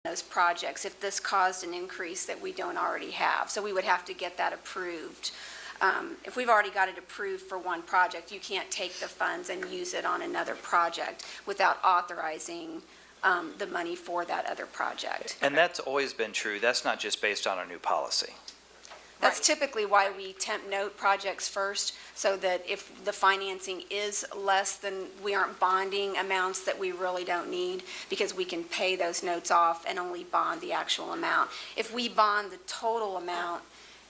those projects if this caused an increase that we don't already have. So we would have to get that approved. If we've already got it approved for one project, you can't take the funds and use it on another project without authorizing the money for that other project. And that's always been true. That's not just based on our new policy. That's typically why we temp note projects first, so that if the financing is less than, we aren't bonding amounts that we really don't need, because we can pay those notes off and only bond the actual amount. If we bond the total amount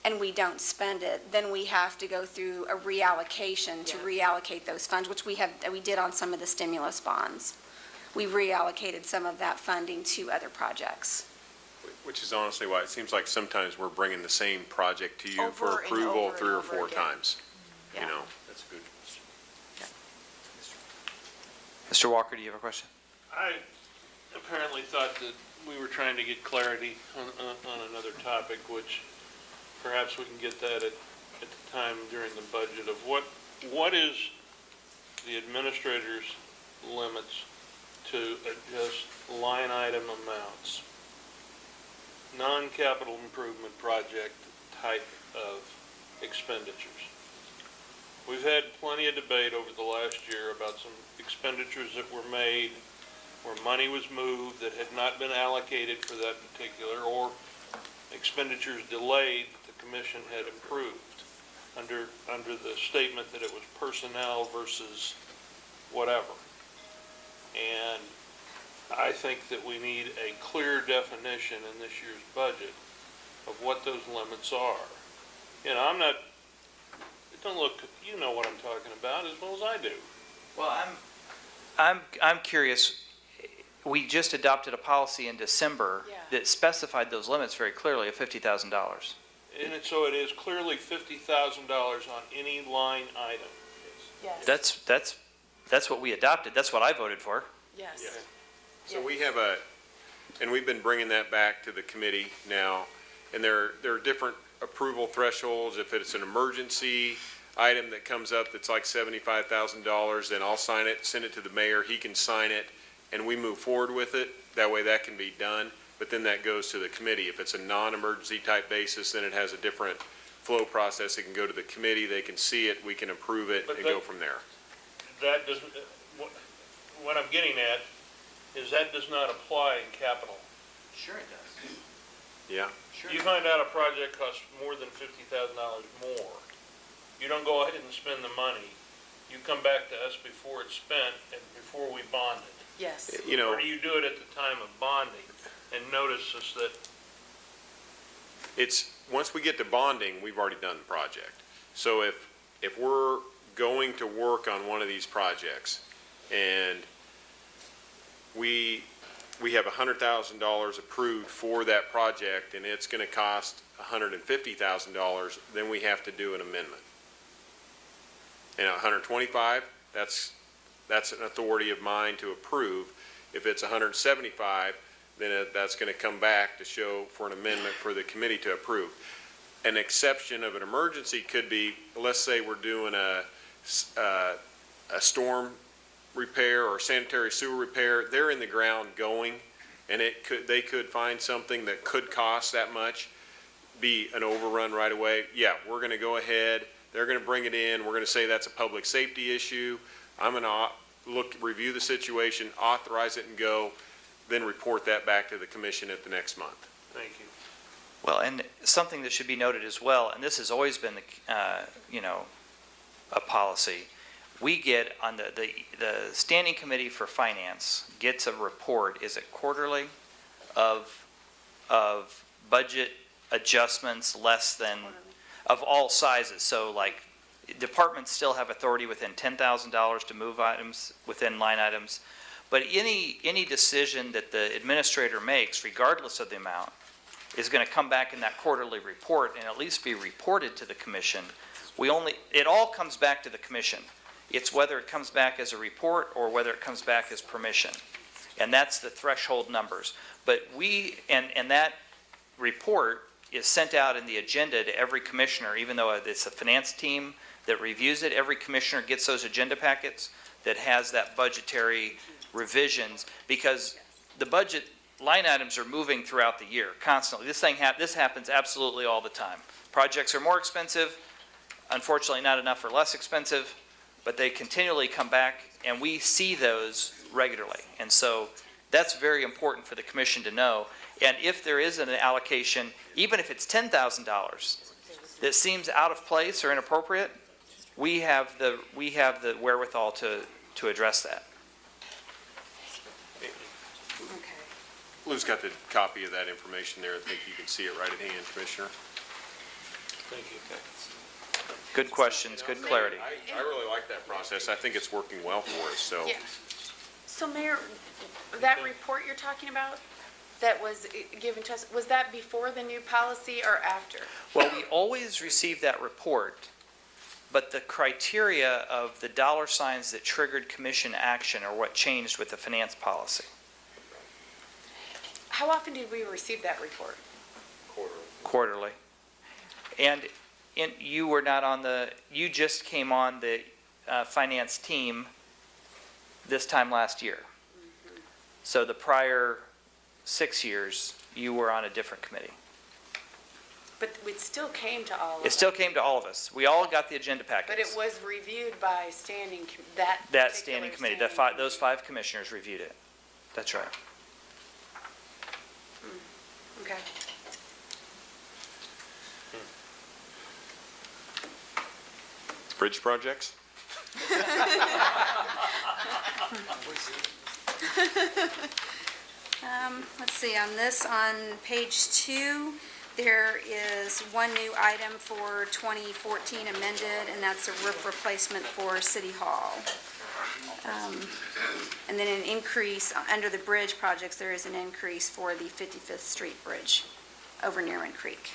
and we don't spend it, then we have to go through a reallocation to reallocate those funds, which we did on some of the stimulus bonds. We reallocated some of that funding to other projects. Which is honestly why it seems like sometimes we're bringing the same project to you Over for and approval over 3 and or over 4 again. times. Yeah. You know, that's good. Mr. Walker, do you have a question? I apparently thought that we were trying to get clarity on another topic, which perhaps we can get that at the time during the budget of what is the administrator's limits to adjust line item amounts, non-capital improvement project type of expenditures. We've had plenty of debate over the last year about some expenditures that were made where money was moved that had not been allocated for that particular, or expenditures delayed that the commission had approved under the statement that it was personnel versus whatever. And I think that we need a clear definition in this year's budget of what those limits are. You know, don't look, you know what I'm talking about as well as I do. Well, I'm curious. We just adopted a policy in December that specified those limits very clearly of $50,000. And so it is clearly $50,000 on any line item. Yes. That's what we adopted. That's what I voted for. Yes. Yeah. So we have and we've been bringing that back to the committee now, and there are different approval thresholds. If it's an emergency item that comes up that's like $75,000, then I'll sign it, send it to the mayor, he can sign it, and we move forward with it. That way that can be done, but then that goes to the committee. If it's a non-emergency type basis, then it has a different flow process. It can go to the committee, they can see it, we can approve it, But and go from there. That doesn't, what I'm getting at is that does not apply in capital. Sure it does. Yeah. Sure. You find out a project costs more than $50,000 more. You don't go ahead and spend the money. You come back to us before it's spent and before we bond it. Yes. You know, Or do you do it at the time of bonding? And notice is that it's, once we get to bonding, we've already done the project. So if we're going to work on one of these projects and we have $100,000 approved for that project and it's going to cost $150,000, then we have to do an amendment. And $125,000, that's an authority of mine to approve. If it's $175,000, then that's going to come back to show for an amendment for the committee to approve. An exception of an emergency could be, let's say we're doing a storm repair or sanitary sewer repair. They're in the ground going, and they could find something that could cost that much, be an overrun right away. Yeah, we're going to go ahead. They're going to bring it in. We're going to say that's a public safety issue. I'm going to review the situation, authorize it, and go. Then report that back to the commission at the next month. thank you. Well, and something that should be noted as well, and this has always been a policy. We get on the Standing Committee for Finance gets a report, is it quarterly, of budget adjustments less than, of all sizes. So like departments still have authority within $10,000 to move items within line items. But any decision that the administrator makes, regardless of the amount, is going to come back in that quarterly report and at least be reported to the commission. It all comes back to the commission. It's whether it comes back as a report or whether it comes back as permission. And that's the threshold numbers. But and that report is sent out in the agenda to every commissioner, even though it's a finance team that reviews it. Every commissioner gets those agenda packets that has that budgetary revisions, because the budget line items are moving throughout the year constantly. This happens absolutely all the time. Projects are more expensive, unfortunately not enough or less expensive, but they continually come back, and we see those regularly. And so that's very important for the commission to know. And if there is an allocation, even if it's $10,000, that seems out of place or inappropriate, we have the wherewithal to address that. Lou's got the copy of that information there. I think you can see it right at hand, Commissioner. Thank you. Good questions, good clarity. I really like that process. I think it's working well for us, so. Yeah. So Mayor, that report you're talking about that was given to us, was that before the new policy or after? Well, we always receive that report, but the criteria of the dollar signs that triggered commission action are what changed with the finance policy. How often did we receive that report? Quarterly. And you were not on you just came on the finance team this time last year. So the prior 6 years, you were on a different committee. But it still came to all of us. It still came to all of us. We all got the agenda packets. But it was reviewed by that That particular standing committee, standing those 5 commissioners reviewed it. That's right. Okay. Bridge projects? Let's see, on this, on page 2, there is one new item for 2014 amended, and that's a roof replacement for City Hall. And then an increase, under the bridge projects, there is an increase for the 55th Street Bridge over Nearman Creek.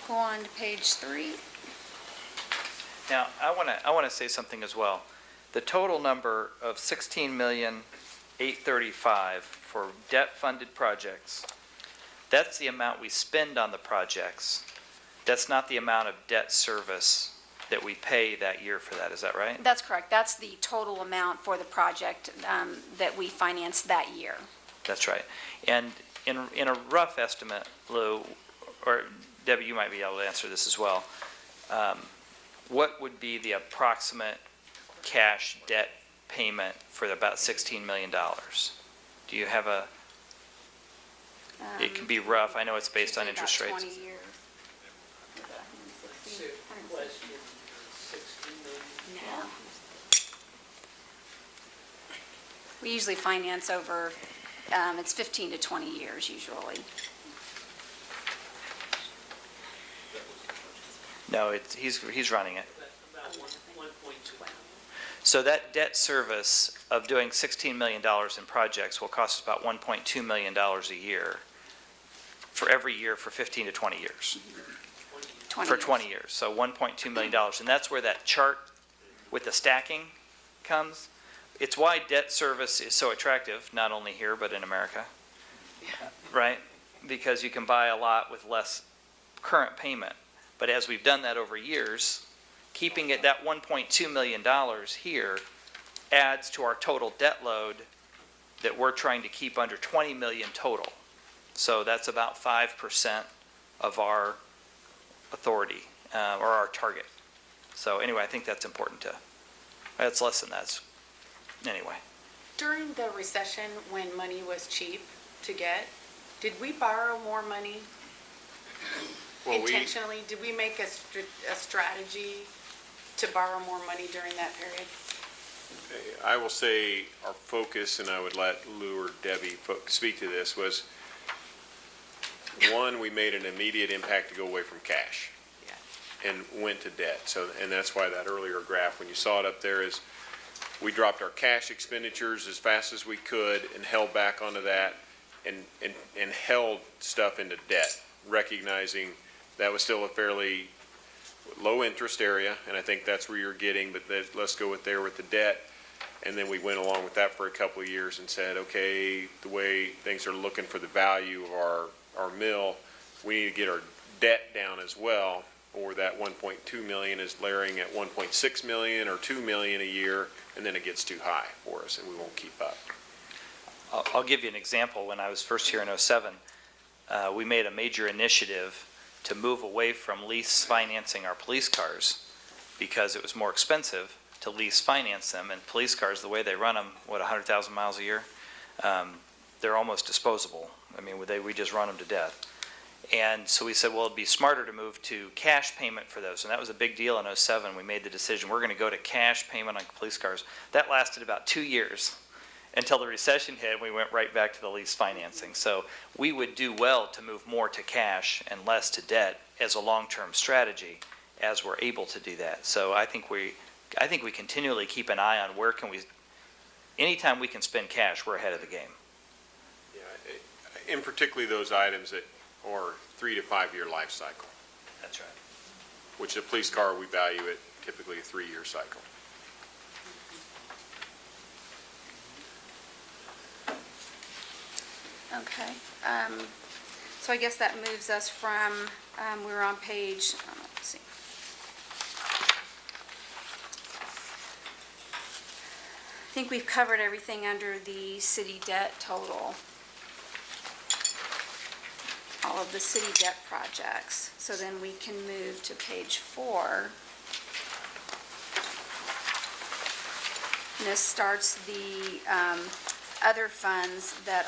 Go on to page 3. Now, I want to say something as well. The total number of $16,835,000 for debt-funded projects, that's the amount we spend on the projects. That's not the amount of debt service that we pay that year for that. Is that right? That's correct. That's the total amount for the project that we financed that year. That's right. And in a rough estimate, Lou, or Debbie, you might be able to answer this as well. What would be the approximate cash debt payment for about $16 million? Do you have it can be rough. I know it's based on interest About rates. 20 years. No. We usually finance over, it's 15 to 20 years usually. No, he's running it. About 1.2. So that debt service of doing $16 million in projects will cost us about $1.2 million a year for every year for 15 to 20 years. 20 For years. 20 years, so $1.2 million. And that's where that chart with the stacking comes. It's why debt service is so attractive, not only here, but in America, right? Because you can buy a lot with less current payment. But as we've done that over years, keeping it that $1.2 million here adds to our total debt load that we're trying to keep under 20 million total. So that's about 5% of our authority, or our target. So anyway, I think that's important that's less than that, anyway. During the recession, when money was cheap to get, did we borrow more money Well, intentionally? Did we make a strategy to borrow more money during that period? I will say our focus, and I would let Lou or Debbie speak to this, was one, we made an immediate impact to go away from cash and went to debt. So, and that's why that earlier graph, when you saw it up there, is we dropped our cash expenditures as fast as we could and held back onto that and held stuff into debt, recognizing that was still a fairly low interest area, and I think that's where you're getting, but let's go with the debt. And then we went along with that for a couple of years and said, okay, the way things are looking for the value of our mill, we need to get our debt down as well. or that 1.2 million is layering at 1.6 million or 2 million a year, and then it gets too high for us and we won't keep up. I'll give you an example. When I was first here in '07, we made a major initiative to move away from lease financing our police cars because it was more expensive to lease finance them. And police cars, the way they run them, 100,000 miles a year, they're almost disposable. I mean, we just run them to death. And so we said, well, it'd be smarter to move to cash payment for those. And that was a big deal in '07. We made the decision, we're going to go to cash payment on police cars. That lasted about 2 years until the recession hit, and we went right back to the lease financing. So we would do well to move more to cash and less to debt as a long-term strategy as we're able to do that. So I think we continually keep an eye on where can we, anytime we can spend cash, we're ahead of the game. Yeah, in particularly those items that are 3 to 5 year life cycle, That's right. which a police car, we value it typically a 3-year cycle. Okay, so I guess that moves us from, we were on page, let's see. I think we've covered everything under the city debt total. All of the city debt projects. So then we can move to page 4. And this starts the other funds that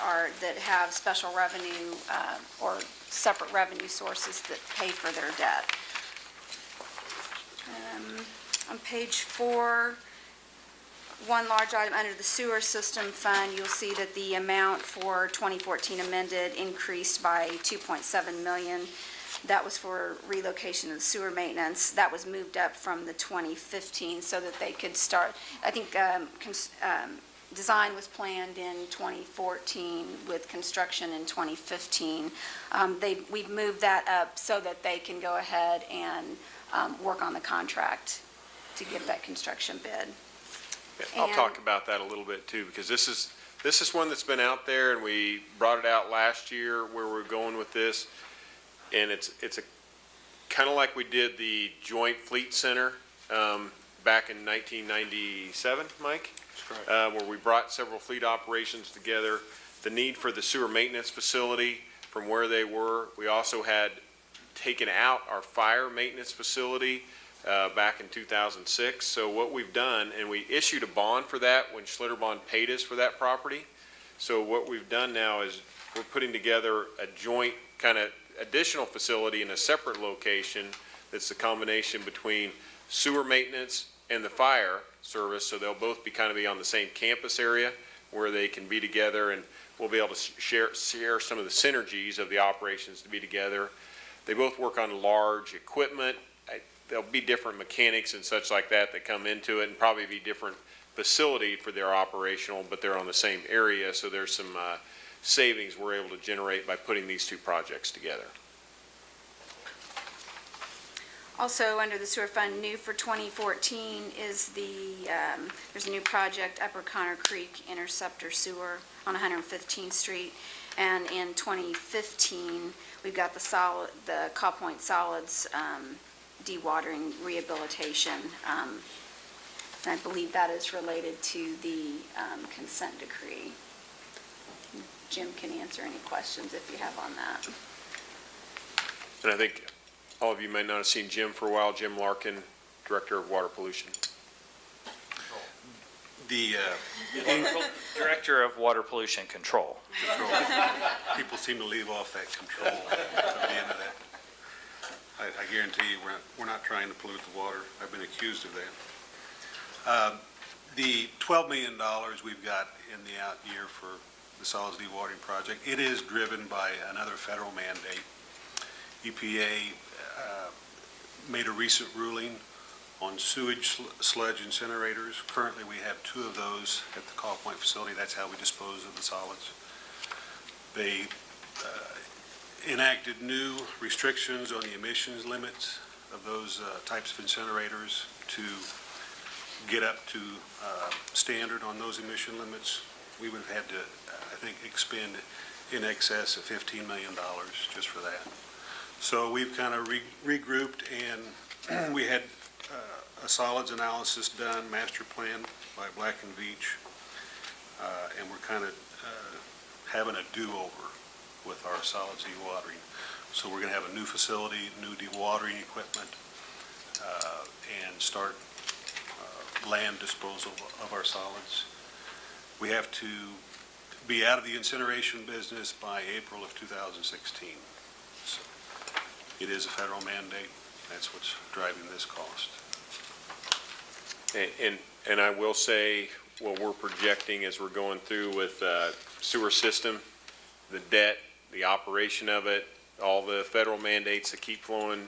have special revenue or separate revenue sources that pay for their debt. On page 4, one large item under the sewer system fund, you'll see that the amount for 2014 amended increased by 2.7 million. That was for relocation of the sewer maintenance. That was moved up from the 2015 so that they could start, I think design was planned in 2014 with construction in 2015. We've moved that up so that they can go ahead and work on the contract to get that construction bid. Yeah, I'll And- talk about that a little bit too, because this is one that's been out there, and we brought it out last year where we're going with this. And it's a kind of like we did the Joint Fleet Center back in 1997, Mike? That's correct. Where we brought several fleet operations together. The need for the sewer maintenance facility from where they were. We also had taken out our fire maintenance facility back in 2006. So what we've done, and we issued a bond for that when Schlitterbahn paid us for that property. So what we've done now is we're putting together a joint kind of additional facility in a separate location that's a combination between sewer maintenance and the fire service. So they'll both be on the same campus area where they can be together, and we'll be able to share some of the synergies of the operations to be together. They both work on large equipment. There'll be different mechanics and such like that that come into it, and probably be different facility for their operational, but they're on the same area, so there's some savings we're able to generate by putting these two projects together. Also, under the sewer fund, new for 2014 is there's a new project, Upper Connor Creek Interceptor Sewer on 115th Street. And in 2015, we've got the Caw Point Solids dewatering rehabilitation. And I believe that is related to the consent decree. Jim can answer any questions if you have on that. And I think all of you may not have seen Jim for a while, Jim Larkin, Director of Water Pollution. The Director of Water Pollution Control. control, people seem to leave off that control at the end of that. I guarantee you, we're not trying to pollute the water. I've been accused of that. The $12 million we've got in the out year for the solids dewatering project, it is driven by another federal mandate. EPA made a recent ruling on sewage sludge incinerators. Currently, we have 2 of those at the Caw Point facility. That's how we dispose of the solids. They enacted new restrictions on the emissions limits of those types of incinerators to get up to standard on those emission limits. We would have had to, I think, expend in excess of $15 million just for that. So we've kind of regrouped, and we had a solids analysis done, master plan by Black and Veatch, and we're kind of having a do-over with our solids dewatering. So we're going to have a new facility, new dewatering equipment, and start land disposal of our solids. We have to be out of the incineration business by April of 2016. So it is a federal mandate. That's what's driving this cost. And I will say, what we're projecting as we're going through with sewer system, the debt, the operation of it, all the federal mandates that keep flowing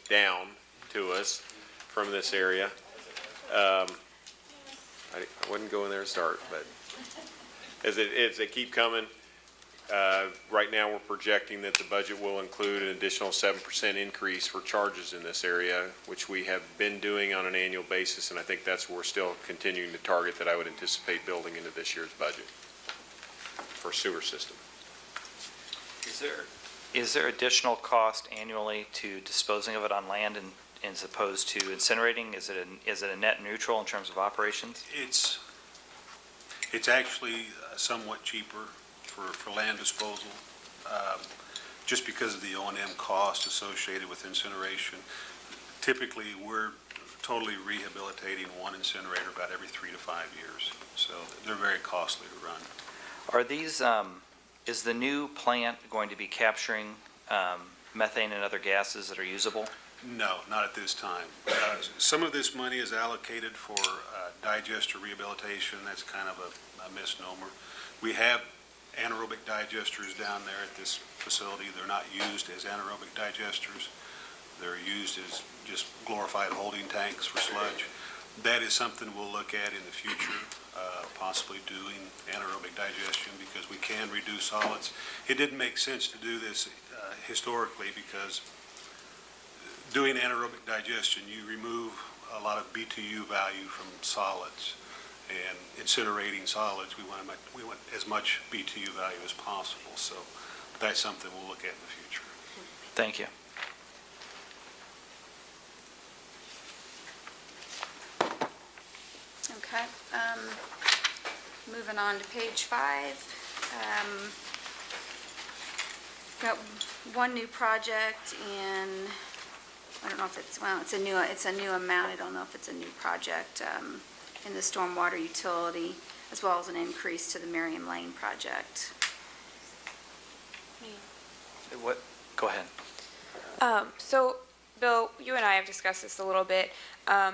down to us from this area. I wouldn't go in there and start, but as they keep coming, right now we're projecting that the budget will include an additional 7% increase for charges in this area, which we have been doing on an annual basis, and I think that's where we're still continuing to target that I would anticipate building into this year's budget for sewer system. Is there additional cost annually to disposing of it on land and as opposed to incinerating? Is it a net neutral in terms of operations? It's actually somewhat cheaper for land disposal, just because of the O&M cost associated with incineration. Typically, we're totally rehabilitating one incinerator about every 3 to 5 years, so they're very costly to run. Are these, is the new plant going to be capturing methane and other gases that are usable? No, not at this time. Some of this money is allocated for digester rehabilitation. That's kind of a misnomer. We have anaerobic digesters down there at this facility. They're not used as anaerobic digesters. They're used as just glorified holding tanks for sludge. That is something we'll look at in the future, possibly doing anaerobic digestion because we can reduce solids. It didn't make sense to do this historically because doing anaerobic digestion, you remove a lot of BTU value from solids. And incinerating solids, we want as much BTU value as possible. So that's something we'll look at in the future. Thank you. Okay, moving on to page 5. Got one new project and I don't know if it's, well, it's a new amount. I don't know if it's a new project in the stormwater utility, as well as an increase to the Merriam Lane project. What? Go ahead. So, Bill, you and I have discussed this a little bit.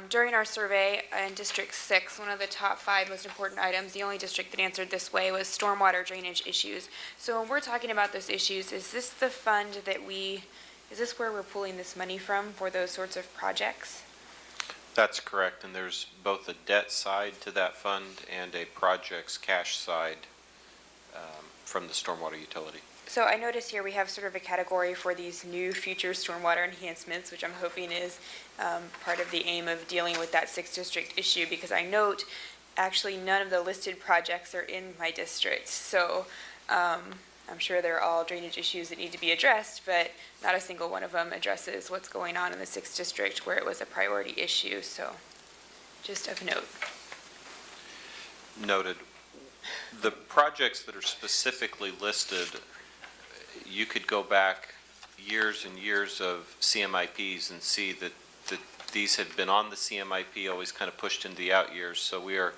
During our survey in District 6, one of the top 5 most important items, the only district that answered this way, was stormwater drainage issues. So when we're talking about those issues, is this the fund that is this where we're pulling this money from for those sorts of projects? That's correct, and there's both a debt side to that fund and a project's cash side from the stormwater utility. So I notice here we have sort of a category for these new future stormwater enhancements, which I'm hoping is part of the aim of dealing with that 6th district issue, because I note actually none of the listed projects are in my district. So I'm sure they're all drainage issues that need to be addressed, but not a single one of them addresses what's going on in the 6th district where it was a priority issue. So just of note. Noted. The projects that are specifically listed, you could go back years and years of CMIPs and see that these had been on the CMIP, always kind of pushed into the out years. So we are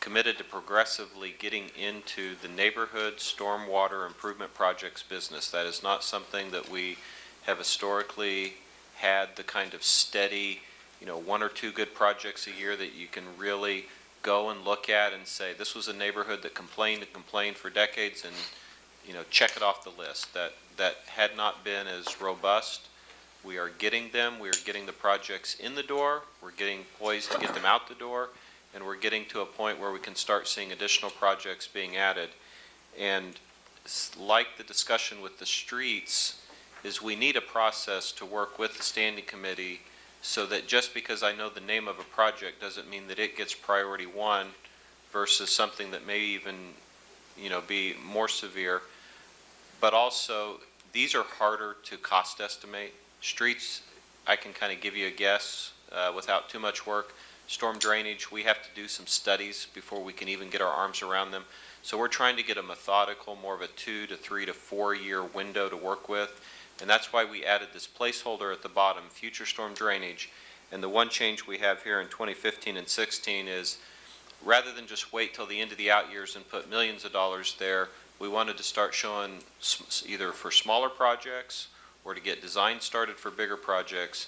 committed to progressively getting into the neighborhood stormwater improvement projects business. That is not something that we have historically had the kind of steady, 1 or 2 good projects a year that you can really go and look at and say, this was a neighborhood that complained and complained for decades, and check it off the list. That had not been as robust. We are getting them. We are getting the projects in the door. We're getting poised to get them out the door. And we're getting to a point where we can start seeing additional projects being added. And like the discussion with the streets, is we need a process to work with the standing committee so that just because I know the name of a project doesn't mean that it gets priority 1 versus something that may even, be more severe. But also, these are harder to cost estimate. Streets, I can kind of give you a guess without too much work. Storm drainage, we have to do some studies before we can even get our arms around them. So we're trying to get a methodical, more of a 2 to 3 to 4 year window to work with. And that's why we added this placeholder at the bottom, future storm drainage. And the one change we have here in 2015 and 16 is, rather than just wait till the end of the out years and put millions of dollars there, we wanted to start showing either for smaller projects or to get design started for bigger projects,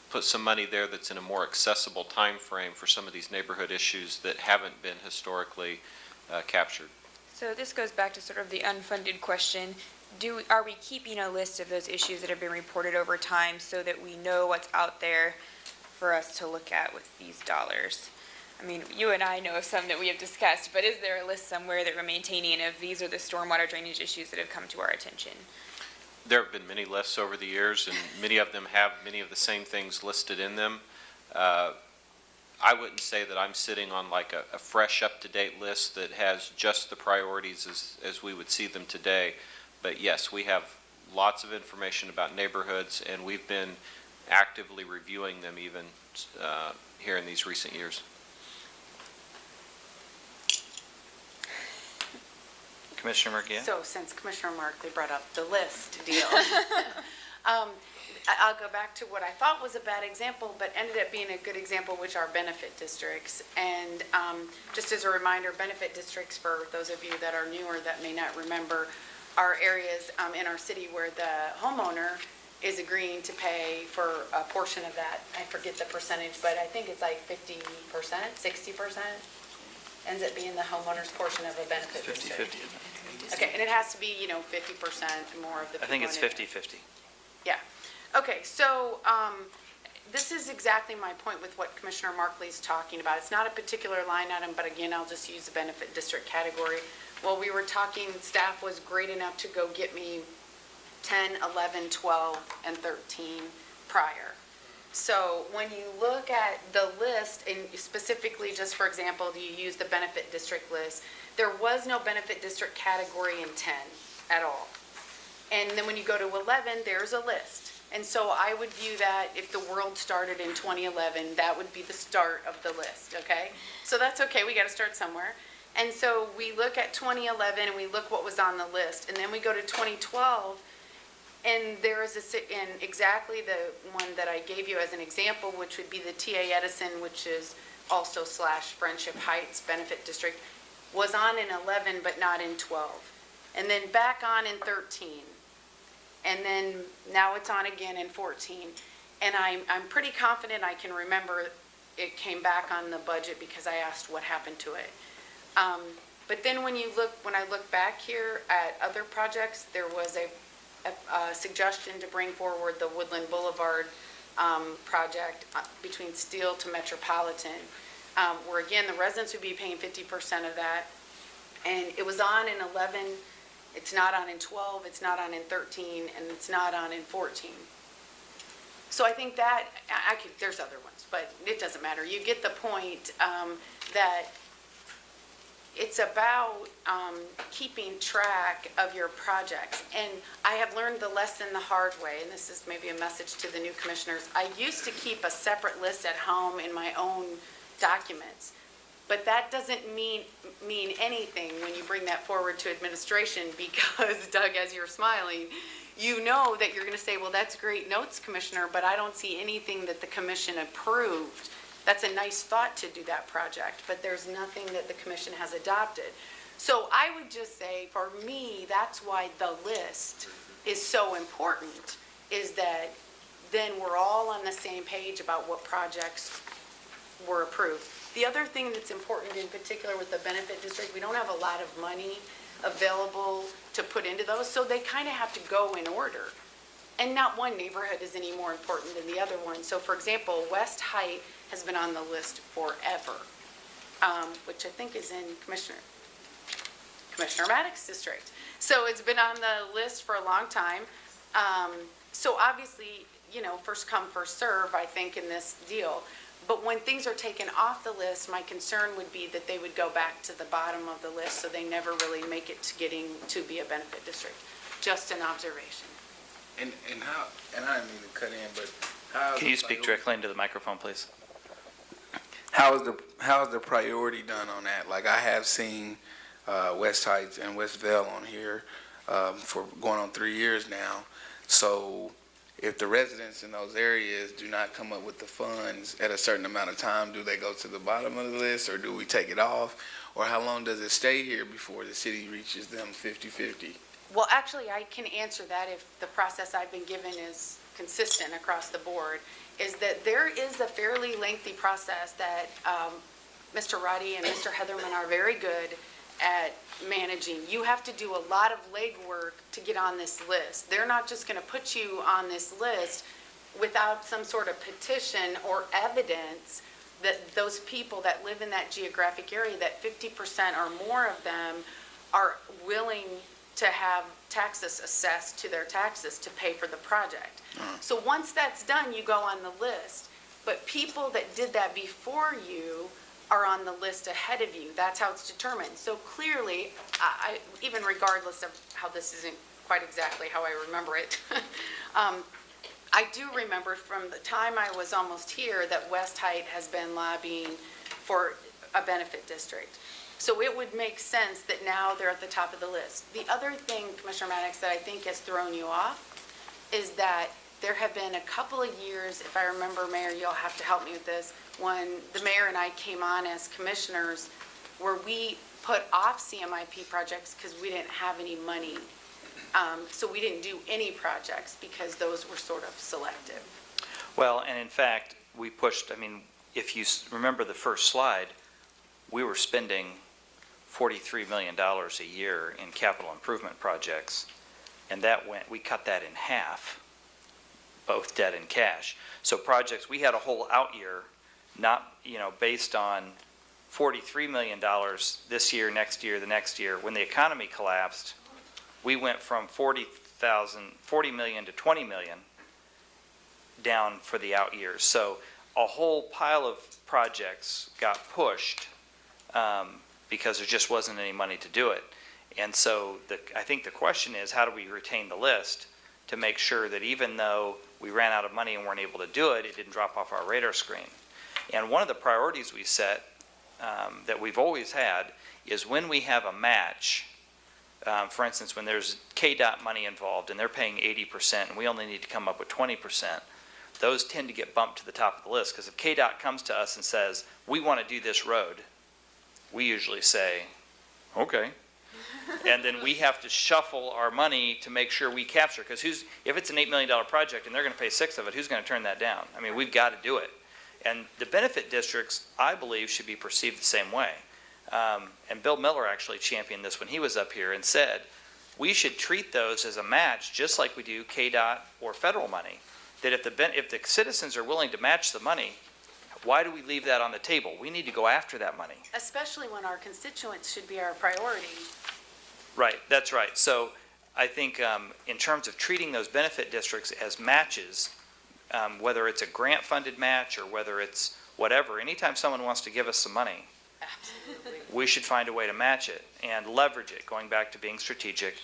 put some money there that's in a more accessible time frame for some of these neighborhood issues that haven't been historically captured. So this goes back to sort of the unfunded question. Are we keeping a list of those issues that have been reported over time so that we know what's out there for us to look at with these dollars? I mean, you and I know of some that we have discussed, but is there a list somewhere that we're maintaining of these are the stormwater drainage issues that have come to our attention? There have been many lists over the years, and many of them have many of the same things listed in them. I wouldn't say that I'm sitting on like a fresh, up-to-date list that has just the priorities as we would see them today. But yes, we have lots of information about neighborhoods, and we've been actively reviewing them even here in these recent years. Commissioner Murguía? So since Commissioner Markley brought up the list deal, I'll go back to what I thought was a bad example, but ended up being a good example, which are benefit districts. And just as a reminder, benefit districts, for those of you that are newer that may not remember, are areas in our city where the homeowner is agreeing to pay for a portion of that. I forget the percentage, but I think it's like 50%, 60%, ends up being the homeowner's portion of a benefit district. 50/50. Okay, and it has to be, 50% more of the people. I think it's in it. 50/50. Yeah. Okay, so this is exactly my point with what Commissioner Markley's talking about. It's not a particular line item, but again, I'll just use the benefit district category. While we were talking, staff was great enough to go get me 10, 11, 12, and 13 prior. So when you look at the list, and specifically just for example, do you use the benefit district list, there was no benefit district category in 10 at all. And then when you go to 11, there's a list. And so I would view that if the world started in 2011, that would be the start of the list, okay? So that's okay, we got to start somewhere. And so we look at 2011 and we look what was on the list. And then we go to 2012, and there is and exactly the one that I gave you as an example, which would be the TA Edison, which is also / Friendship Heights Benefit District, was on in 11 but not in 12. And then back on in 13. And then now it's on again in 14. And I'm pretty confident I can remember it came back on the budget because I asked what happened to it. But then when I look back here at other projects, there was a suggestion to bring forward the Woodland Boulevard project between Steele to Metropolitan, where again, the residents would be paying 50% of that. And it was on in 11, it's not on in 12, it's not on in 13, and it's not on in 14. So I think that, there's other ones, but it doesn't matter. You get the point that it's about keeping track of your projects. And I have learned the lesson the hard way, and this is maybe a message to the new commissioners. I used to keep a separate list at home in my own documents, but that doesn't mean anything when you bring that forward to administration, because Doug, as you're smiling, you know that you're going to say, well, that's great notes, Commissioner, but I don't see anything that the commission approved. That's a nice thought to do that project, but there's nothing that the commission has adopted. So I would just say, for me, that's why the list is so important, is that then we're all on the same page about what projects were approved. The other thing that's important in particular with the benefit district, we don't have a lot of money available to put into those, so they kind of have to go in order. And not one neighborhood is any more important than the other one. So for example, West Height has been on the list forever, which I think is in Commissioner Maddox's district. So it's been on the list for a long time. So obviously, first come, first serve, I think, in this deal. But when things are taken off the list, my concern would be that they would go back to the bottom of the list, so they never really make it to getting to be a benefit district. just an observation. And how, and I didn't mean to cut in, but how? Can you speak directly into the microphone, please? How is the priority done on that? Like, I have seen, West Heights and West Vale on here, for going on 3 years now. So if the residents in those areas do not come up with the funds at a certain amount of time, do they go to the bottom of the list, or do we take it off? Or how long does it stay here before the city reaches them 50/50? Well, actually, I can answer that if the process I've been given is consistent across the board, is that there is a fairly lengthy process that Mr. Roddy and Mr. Heatherman are very good at managing. You have to do a lot of legwork to get on this list. They're not just going to put you on this list without some sort of petition or evidence that those people that live in that geographic area, that 50% or more of them are willing to have taxes assessed to their taxes to pay for the project. So once that's done, you go on the list. But people that did that before you are on the list ahead of you. That's how it's determined. So clearly, even regardless of how this isn't quite exactly how I remember it, I do remember from the time I was almost here that West Height has been lobbying for a benefit district. So it would make sense that now they're at the top of the list. The other thing, Commissioner Maddox, that I think has thrown you off is that there have been a couple of years, if I remember, Mayor, you'll have to help me with this, when the mayor and I came on as commissioners, where we put off CMIP projects because we didn't have any money. So we didn't do any projects because those were sort of selective. Well, and in fact, we pushed, if you remember the first slide, we were spending $43 million a year in capital improvement projects, and we cut that in half, both debt and cash. So projects, we had a whole out year, not, based on $43 million this year, next year, the next year. When the economy collapsed, we went from 40 million to 20 million down for the out years. So a whole pile of projects got pushed because there just wasn't any money to do it. And so I think the question is, how do we retain the list to make sure that even though we ran out of money and weren't able to do it, it didn't drop off our radar screen? And one of the priorities we set that we've always had is when we have a match, for instance, when there's KDOT money involved and they're paying 80% and we only need to come up with 20%, those tend to get bumped to the top of the list. Because if KDOT comes to us and says, we want to do this road, we usually say, okay. And then we have to shuffle our money to make sure we capture. Because if it's an $8 million project and they're going to pay 6 of it, who's going to turn that down? We've got to do it. And the benefit districts, I believe, should be perceived the same way. And Bill Miller actually championed this when he was up here and said, we should treat those as a match just like we do KDOT or federal money. That if the citizens are willing to match the money, why do we leave that on the table? We need to go after that money. Especially when our constituents should be our priority. Right, that's right. So I think in terms of treating those benefit districts as matches, whether it's a grant-funded match or whether it's whatever, anytime someone wants to give us some money, we should find a way to match it and leverage it, going back to being strategic.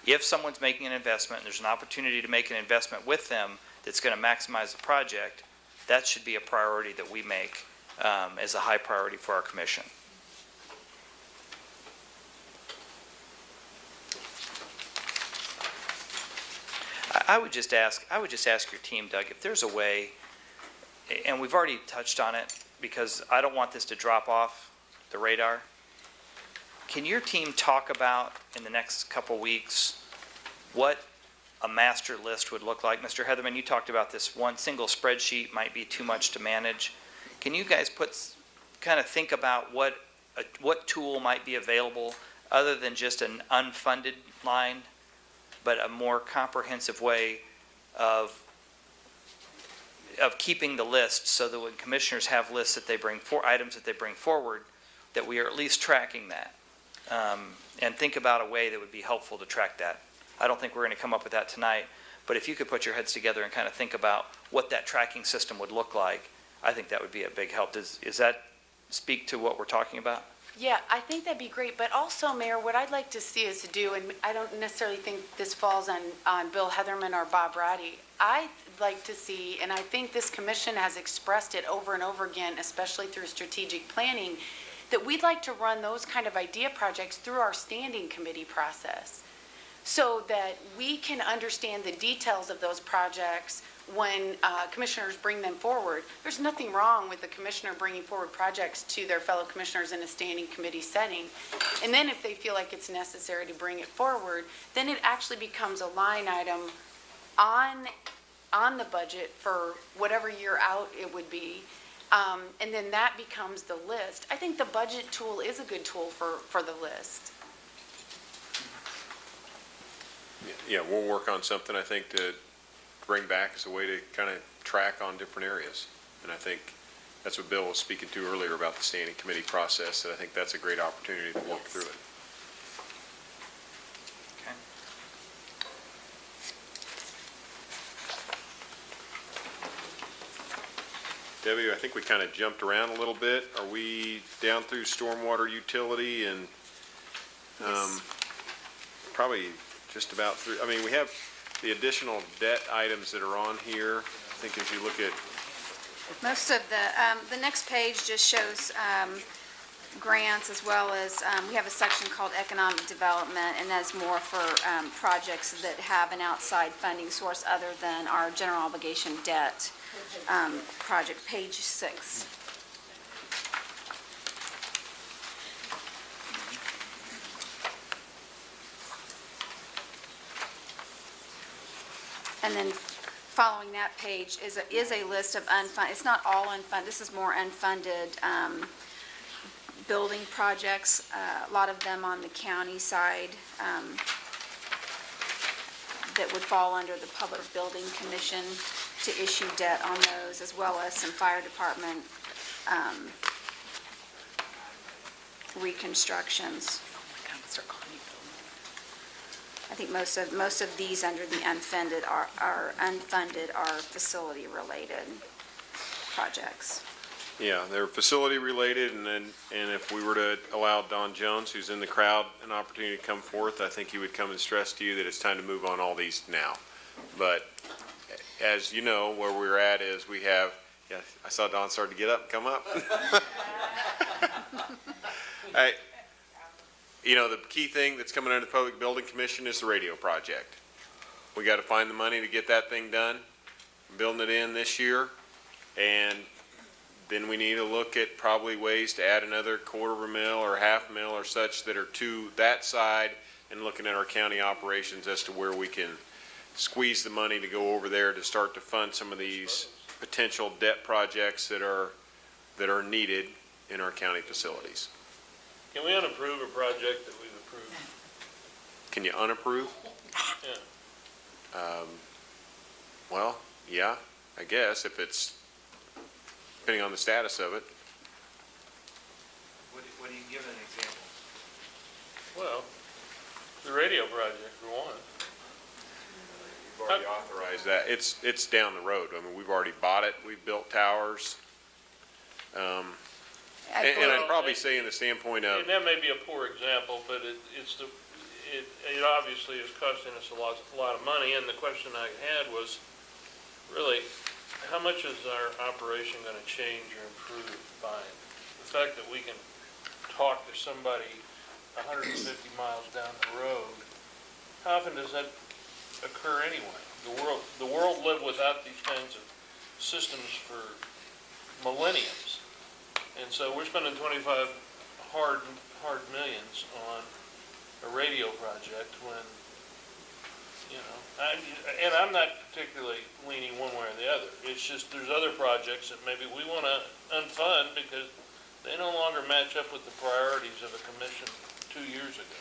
If someone's making an investment and there's an opportunity to make an investment with them that's going to maximize the project, that should be a priority that we make as a high priority for our commission. I would just ask your team, Doug, if there's a way, and we've already touched on it because I don't want this to drop off the radar. Can your team talk about in the next couple weeks what a master list would look like? Mr. Heatherman, you talked about this one single spreadsheet might be too much to manage. Can you guys think about what tool might be available other than just an unfunded line, but a more comprehensive way of keeping the list so that when commissioners have lists that they bring items that they bring forward, that we are at least tracking that, and think about a way that would be helpful to track that. I don't think we're going to come up with that tonight, but if you could put your heads together and kind of think about what that tracking system would look like, I think that would be a big help. Does that speak to what we're talking about? Yeah, I think that'd be great, but also, Mayor, what I'd like to see us do, and I don't necessarily think this falls on Bill Heatherman or Bob Ratty, I'd like to see, and I think this commission has expressed it over and over again, especially through strategic planning, that we'd like to run those kind of idea projects through our standing committee process, so that we can understand the details of those projects when commissioners bring them forward. There's nothing wrong with the commissioner bringing forward projects to their fellow commissioners in a standing committee setting. And then if they feel like it's necessary to bring it forward, then it actually becomes a line item on the budget for whatever year out it would be. And then that becomes the list. I think the budget tool is a good tool for the list. Yeah, we'll work on something, I think, to bring back as a way to kind of track on different areas. And I think that's what Bill was speaking to earlier about the standing committee process, and I think that's a great opportunity to work through it. Okay. Debbie, I think we kind of jumped around a little bit. Are we down through stormwater utility and probably just about through? I mean, we have the additional debt items that are on here. I think as you look at, Most of the next page just shows grants, as well as, we have a section called economic development, and that's more for projects that have an outside funding source other than our general obligation debt project, page 6. And then following that page is a list of unfunded, it's not all unfunded, this is more unfunded building projects, a lot of them on the county side that would fall under the Public Building Commission to issue debt on those, as well as some fire department reconstructions. I think most of these under the unfunded are facility-related projects. yeah, they're facility related, and if we were to allow Don Jones, who's in the crowd, an opportunity to come forth, I think he would come and stress to you that it's time to move on all these now. But as you know, where we're at is we have, yeah, I saw Don start to get up and come up. You know, the key thing that's coming under the Public Building Commission is the radio project. We got to find the money to get that thing done, building it in this year, and then we need to look at probably ways to add another $250,000 or $500,000 or such that are to that side, and looking at our county operations as to where we can squeeze the money to go over there to start to fund some of these potential debt projects that are needed in our county facilities. Can we unapprove a project that we've approved? Can you unapprove? Yeah. Well, yeah, I guess, if it's, depending on the status of it. What do you give an example? Well, the radio project for one. We've already authorized that. It's down the road. I mean, we've already bought it. We've built towers. And I'd probably say in the standpoint of, And that may be a poor example, but it obviously is costing us a lot of money, and the question I had was, really, how much is our operation gonna change or improve by it? The fact that we can talk to somebody 150 miles down the road, how often does that occur anyway? The world lived without these kinds of systems for millenniums. And so we're spending 25 hard millions on a radio project when, you know, and I'm not particularly leaning one way or the other. It's just there's other projects that maybe we want to unfund because they no longer match up with the priorities of a commission 2 years ago.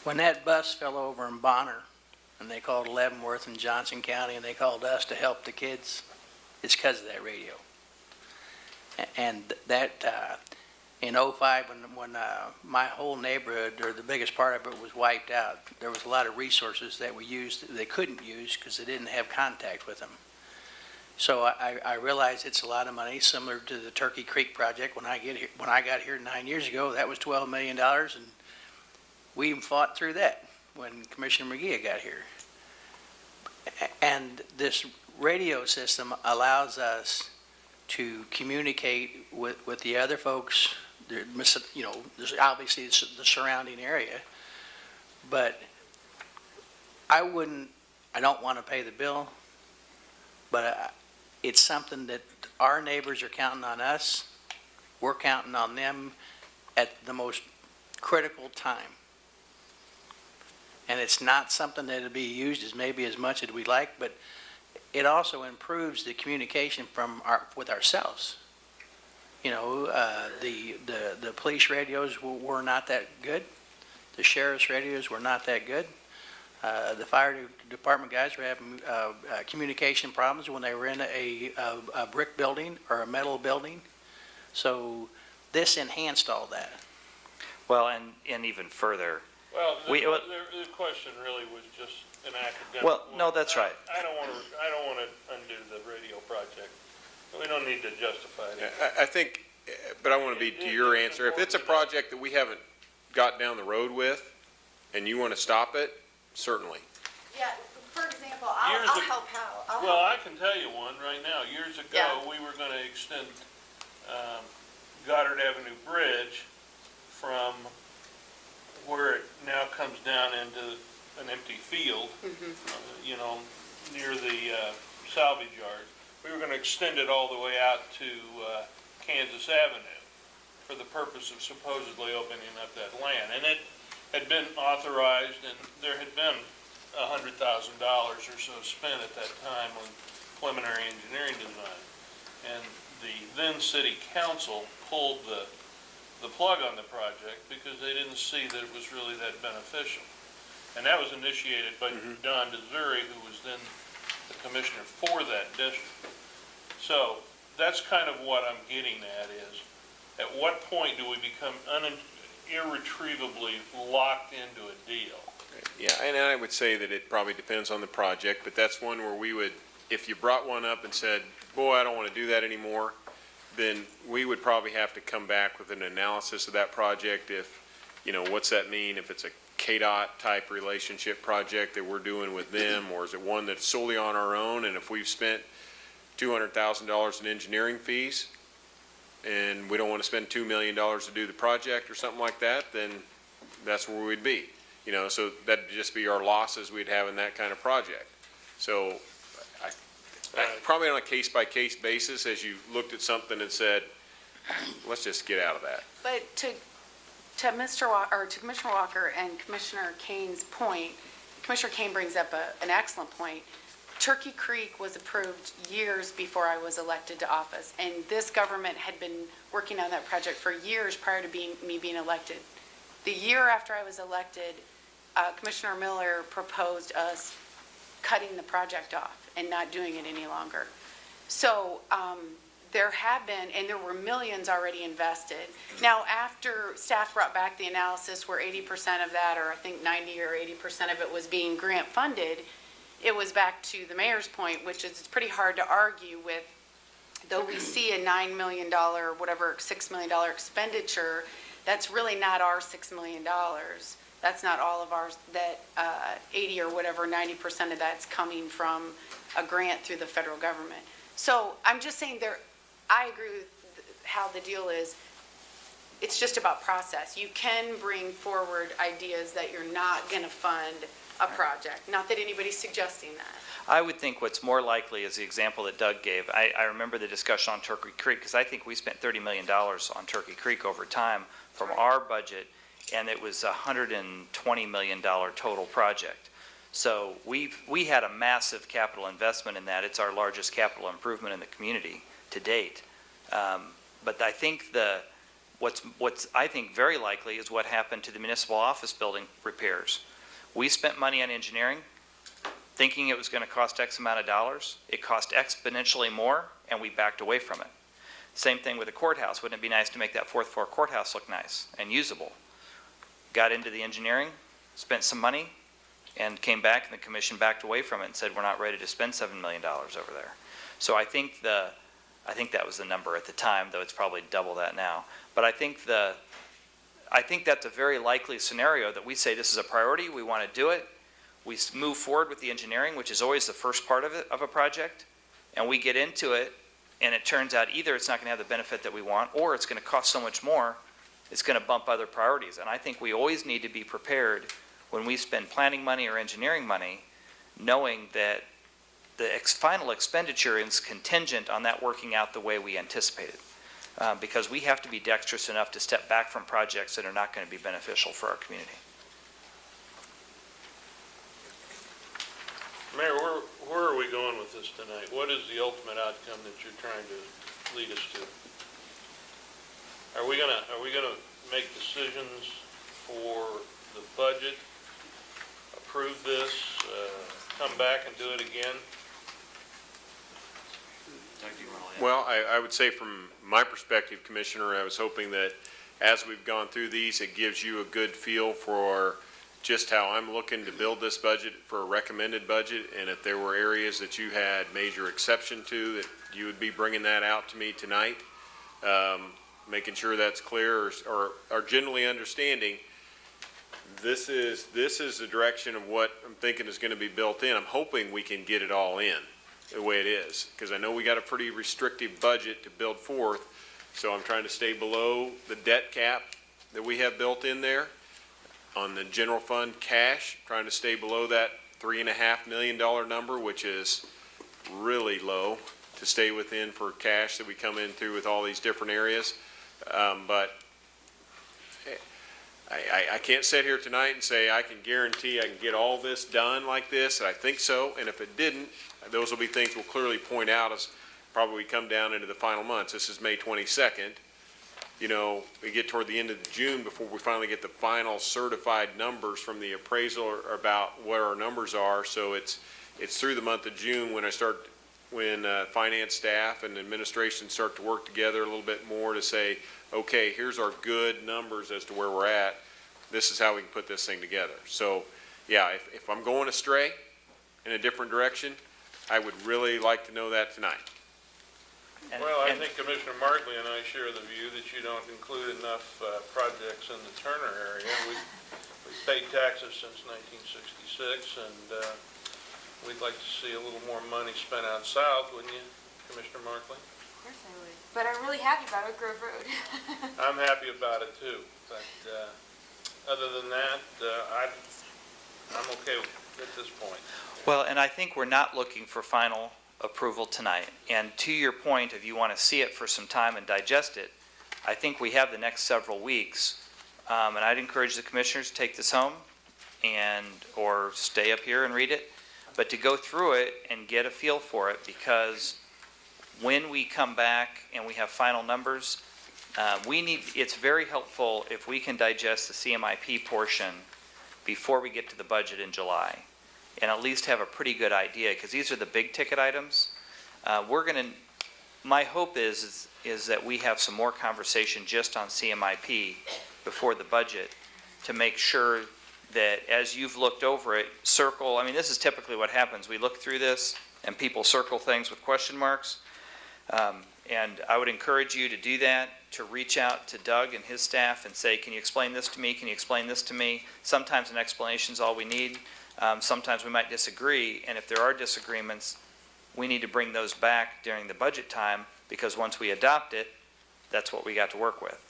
When that bus fell over in Bonner, and they called Leavenworth and Johnson County, and they called us to help the kids, it's because of that radio. And that, in '05, when my whole neighborhood, or the biggest part of it, was wiped out, there was a lot of resources that we used that they couldn't use because they didn't have contact with them. So I realize it's a lot of money, similar to the Turkey Creek project. When I got here 9 years ago, that was $12 million, and we even fought through that when Commissioner McGee got here. And this radio system allows us to communicate with the other folks, you know, there's obviously the surrounding area, but I don't want to pay the bill, but it's something that our neighbors are counting on us, we're counting on them at the most critical time. And it's not something that'll be used as much as we'd like, but it also improves the communication with ourselves. You know, the police radios were not that good. The sheriff's radios were not that good. The fire department guys were having communication problems when they were in a brick building or a metal building. So this enhanced all that. Well, and even further, Well, We- the question really was just an academic. Well, no, one. that's right. I don't want to undo the radio project. We don't need to justify it. I think, but I want to be to your answer. If it's a project that we haven't got down the road with and you want to stop it, certainly. Yeah, for example, Years I'll ag- help out. Well, I can tell you one right now. Years ago, Yeah. we were going to extend Goddard Avenue Bridge from where it now comes down into an empty field, you know, near the salvage yard. We were going to extend it all the way out to Kansas Avenue for the purpose of supposedly opening up that land. And it had been authorized, and there had been $100,000 or so spent at that time on preliminary engineering design. And the then city council pulled the plug on the project because they didn't see that it was really that beneficial. And that was initiated by Don DeZuri, who was then the commissioner for that district. So that's kind of what I'm getting at is, at what point do we become irretrievably locked into a deal? Yeah, and I would say that it probably depends on the project, but that's one where we would, if you brought one up and said, boy, I don't want to do that anymore, then we would probably have to come back with an analysis of that project. If, you know, what's that mean? If it's a KDOT type relationship project that we're doing with them, or is it one that's solely on our own? And if we've spent $200,000 in engineering fees and we don't want to spend $2 million to do the project or something like that, then that's where we'd be. You know, so that'd just be our losses we'd have in that kind of project. So probably on a case-by-case basis, as you looked at something and said, let's just get out of that. But to Mr. Walker, or to Commissioner Walker and Commissioner Kane's point, Commissioner Kane brings up an excellent point. Turkey Creek was approved years before I was elected to office, and this government had been working on that project for years prior to me being elected. The year after I was elected, Commissioner Miller proposed us cutting the project off and not doing it any longer. So there have been, and there were millions already invested. Now, after staff brought back the analysis where 80% of that, or I think 90 or 80% of it was being grant funded, it was back to the mayor's point, which is it's pretty hard to argue with, though we see a $9 million, whatever, $6 million expenditure, that's really not our $6 million. That's not all of ours, that 80 or whatever, 90% of that's coming from a grant through the federal government. So I'm just saying I agree with how the deal is. It's just about process. You can bring forward ideas that you're not going to fund a project. Not that anybody's suggesting that. I would think what's more likely is the example that Doug gave. I remember the discussion on Turkey Creek, because I think we spent $30 million on Turkey Creek over time from our budget, and it was a $120 million total project. So we had a massive capital investment in that. It's our largest capital improvement in the community to date. But I think what's I think very likely is what happened to the municipal office building repairs. We spent money on engineering, thinking it was going to cost X amount of dollars. It cost exponentially more, and we backed away from it. Same thing with the courthouse. Wouldn't it be nice to make that fourth floor courthouse look nice and usable? Got into the engineering, spent some money, and came back, and the commission backed away from it and said, we're not ready to spend $7 million over there. So I think that was the number at the time, though it's probably double that now. But I think that's a very likely scenario that we say this is a priority, we want to do it. We move forward with the engineering, which is always the first part of it, of a project, and we get into it, and it turns out either it's not going to have the benefit that we want, or it's going to cost so much more, it's going to bump other priorities. And I think we always need to be prepared when we spend planning money or engineering money, knowing that the final expenditure is contingent on that working out the way we anticipated. Because we have to be dexterous enough to step back from projects that are not going to be beneficial for our community. Mayor, where are we going with this tonight? What is the ultimate outcome that you're trying to lead us to? Are we gonna make decisions for the budget, approve this, come back and do it again? Well, I would say from my perspective, Commissioner, I was hoping that as we've gone through these, it gives you a good feel for just how I'm looking to build this budget for a recommended budget, and if there were areas that you had major exception to, that you would be bringing that out to me tonight, making sure that's clear, or generally understanding this is the direction of what I'm thinking is going to be built in. I'm hoping we can get it all in the way it is, because I know we got a pretty restrictive budget to build forth, so I'm trying to stay below the debt cap that we have built in there. On the general fund cash, trying to stay below that $3.5 million number, which is really low to stay within for cash that we come in through with all these different areas. But I can't sit here tonight and say I can guarantee I can get all this done like this, and I think so, and if it didn't, those will be things we'll clearly point out as probably come down into the final months. This is May 22nd. You know, we get toward the end of June before we finally get the final certified numbers from the appraisal about where our numbers are. So it's through the month of June when finance staff and administration start to work together a little bit more to say, okay, here's our good numbers as to where we're at. This is how we can put this thing together. So, yeah, if I'm going astray in a different direction, I would really like to know that tonight. Well, I think Commissioner Markley and I share the view that you don't include enough projects in the Turner area. We've paid taxes since 1966, and we'd like to see a little more money spent out south, wouldn't you, Commissioner Markley? Of course I would. But I'm really happy about Oak Grove Road. I'm happy about it too, but other than that, I'm okay at this point. Well, and I think we're not looking for final approval tonight. And to your point, if you want to see it for some time and digest it, I think we have the next several weeks. And I'd encourage the commissioners to take this home or stay up here and read it, but to go through it and get a feel for it, because when we come back and we have final numbers, it's very helpful if we can digest the CMIP portion before we get to the budget in July, and at least have a pretty good idea, because these are the big ticket items. My hope is that we have some more conversation just on CMIP before the budget to make sure that as you've looked over it, this is typically what happens. We look through this and people circle things with question marks. And I would encourage you to do that, to reach out to Doug and his staff and say, can you explain this to me? Can you explain this to me? Sometimes an explanation is all we need. Sometimes we might disagree, and if there are disagreements, we need to bring those back during the budget time, because once we adopt it, that's what we got to work with.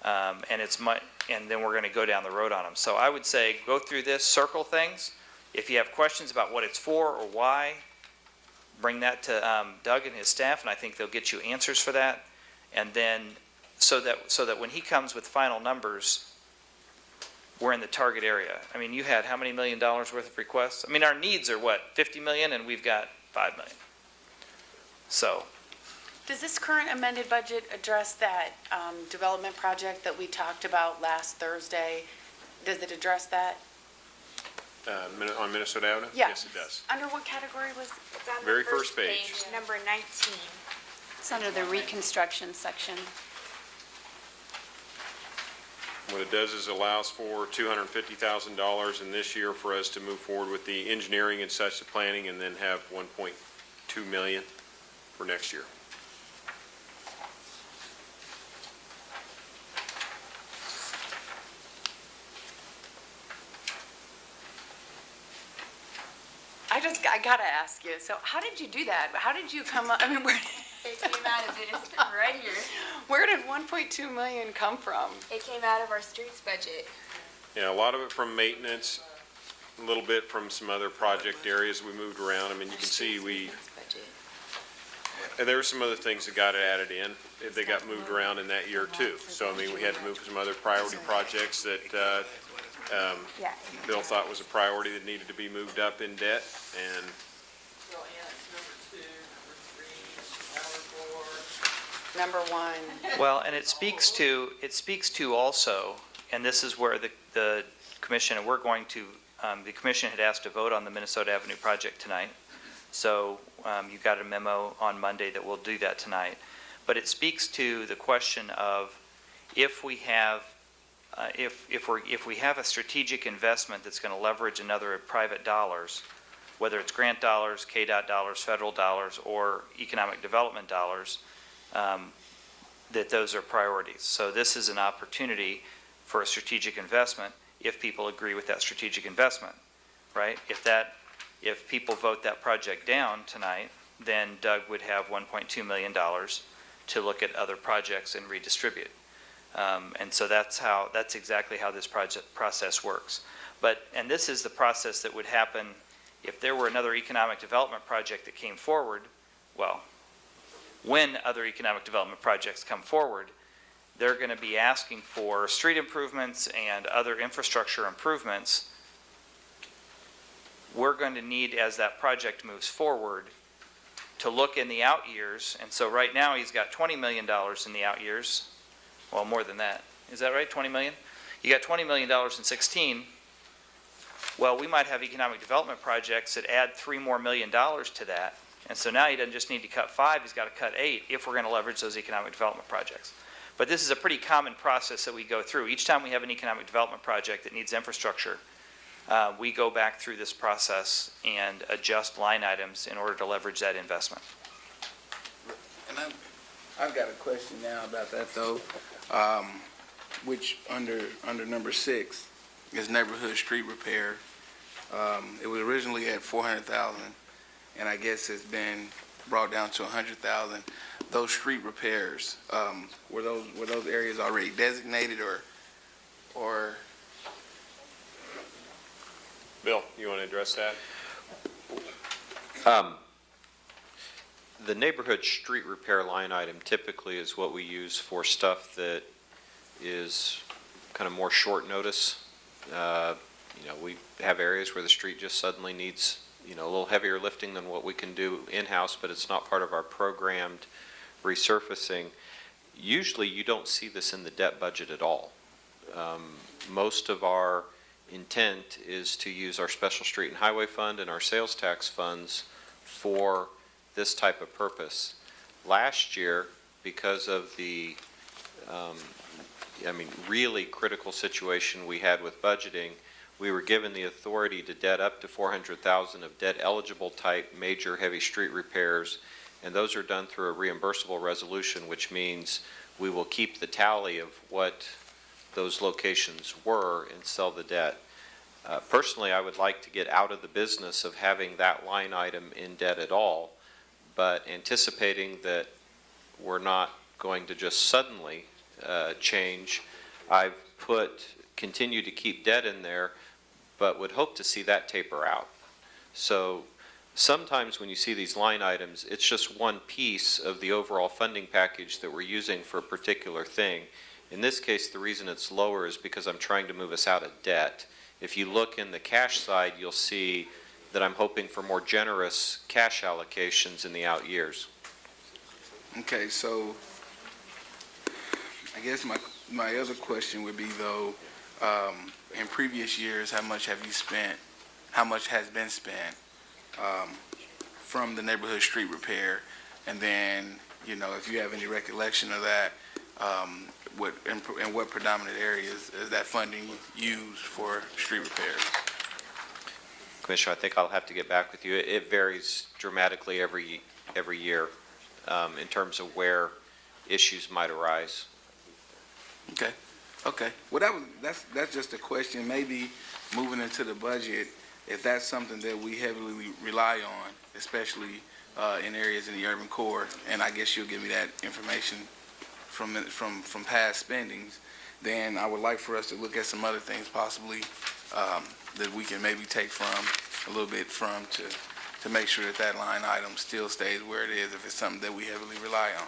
And then we're going to go down the road on them. So I would say go through this, circle things. If you have questions about what it's for or why, bring that to Doug and his staff, and I think they'll get you answers for that. And then so that when he comes with final numbers, we're in the target area. I mean, you had how many $1 million worth of requests? I mean, our needs are what, 50 million, and we've got 5 million. So, Does this current amended budget address that development project that we talked about last Thursday? Does it address that? On Minnesota Avenue? Yeah. Yes, it does. Under what category was? It's on the Very first page. Number 19. It's under the reconstruction section. What it does is allows for $250,000 in this year for us to move forward with the engineering and such, the planning, and then have 1.2 million for next year. I gotta ask you, so how did you do that? How did you come up, I mean, It came out of this right here. where did 1.2 million come from? It came out of our streets budget. Yeah, a lot of it from maintenance, a little bit from some other project areas we moved around. I mean, you can see and there were some other things that got added in. They got moved around in that year too. So, I mean, we had to move some other priority projects that Yeah. Bill thought was a priority that needed to be moved up in debt. And Number 1. Well, and it speaks to also, and this is where the commission, and we're going to, the commission had asked to vote on the Minnesota Avenue project tonight. So you got a memo on Monday that will do that tonight. But it speaks to the question of if we have, if we have a strategic investment that's going to leverage another private dollars, whether it's grant dollars, KDOT dollars, federal dollars, or economic development dollars, that those are priorities. So this is an opportunity for a strategic investment if people agree with that strategic investment, right? If people vote that project down tonight, then Doug would have $1.2 million to look at other projects and redistribute. And so that's exactly how this process works. And this is the process that would happen if there were another economic development project that came forward. Well, when other economic development projects come forward, they're going to be asking for street improvements and other infrastructure improvements. We're going to need, as that project moves forward, to look in the out years. And so right now, he's got $20 million in the out years. Well, more than that. Is that right, 20 million? You got $20 million in 16. Well, we might have economic development projects that add $3 more million to that. And so now he doesn't just need to cut 5, he's got to cut 8 if we're going to leverage those economic development projects. But this is a pretty common process that we go through. Each time we have an economic development project that needs infrastructure, we go back through this process and adjust line items in order to leverage that investment. And I've got a question now about that though, which under number 6 is neighborhood street repair. It was originally at 400,000, and I guess it's been brought down to 100,000. Those street repairs, were those areas already designated or? Bill, you want to address that? The neighborhood street repair line item typically is what we use for stuff that is kind of more short notice. We have areas where the street just suddenly needs, a little heavier lifting than what we can do in-house, but it's not part of our programmed resurfacing. Usually you don't see this in the debt budget at all. Most of our intent is to use our special street and highway fund and our sales tax funds for this type of purpose. Last year, because of the really critical situation we had with budgeting, we were given the authority to debt up to 400,000 of debt eligible type major heavy street repairs, and those are done through a reimbursable resolution, which means we will keep the tally of what those locations were and sell the debt. Personally, I would like to get out of the business of having that line item in debt at all, but anticipating that we're not going to just suddenly change, I've continue to keep debt in there, but would hope to see that taper out. So sometimes when you see these line items, it's just one piece of the overall funding package that we're using for a particular thing. In this case, the reason it's lower is because I'm trying to move us out of debt. If you look in the cash side, you'll see that I'm hoping for more generous cash allocations in the out years. Okay, so I guess my other question would be though, in previous years, how much has been spent from the neighborhood street repair? And then, if you have any recollection of that, in what predominant areas is that funding used for street repairs? Commissioner, I think I'll have to get back with you. It varies dramatically every year. in terms of where issues might arise. Okay. Well, that's just a question, maybe moving into the budget, if that's something that we heavily rely on, especially in areas in the urban core, and I guess you'll give me that information from past spendings, then I would like for us to look at some other things possibly that we can maybe take from, a little bit from, to make sure that line item still stays where it is if it's something that we heavily rely on.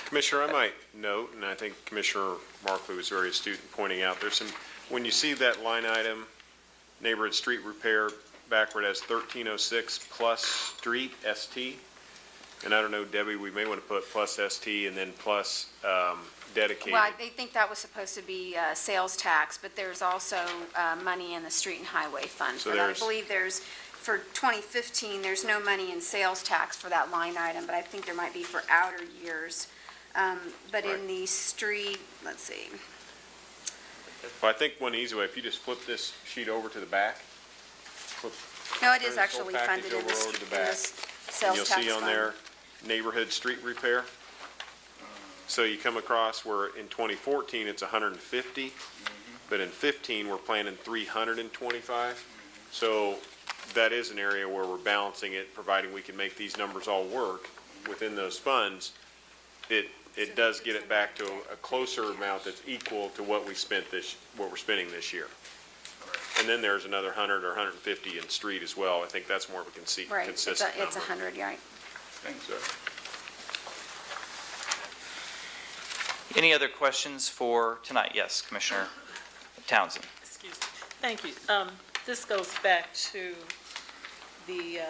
Commissioner, I might note, and I think Commissioner Markley was very astute in pointing out, there's some, when you see that line item, neighborhood street repair, backward as 1306 plus street, ST, and I don't know, Debbie, we may want to put plus ST and then plus dedicated. Well, I think that was supposed to be sales tax, but there's also money in the street and highway fund. So for that. I there's- believe for 2015, there's no money in sales tax for that line item, but I think there might be for outer years. But in Right. the street, let's see. Well, I think one easy way, if you just flip this sheet over to the back, No, it turn is this whole actually package funded in over this to the in back, this and sales you'll tax see on fund. there, neighborhood street repair. So you come across where in 2014, it's 150, but in 15, we're planning 325. So that is an area where we're balancing it, providing we can make these numbers all work within those funds. It does get it back to a closer amount that's equal to what we spent what we're spending this year. And then there's another 100 or 150 in street as well. I think that's more of a Right, it's consistent number. 100, right. Thanks, sir. Any other questions for tonight? Yes, Commissioner Townsend. Excuse me. Thank you. This goes back to the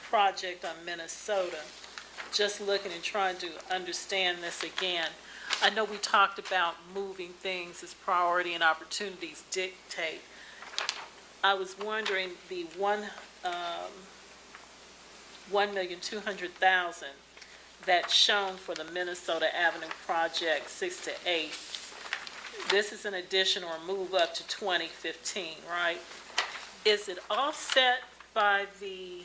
project on Minnesota. Just looking and trying to understand this again. I know we talked about moving things as priority and opportunities dictate. I was wondering the $1,200,000 that's shown for the Minnesota Avenue Project 6 to 8. This is an addition or move up to 2015, right? Is it offset by the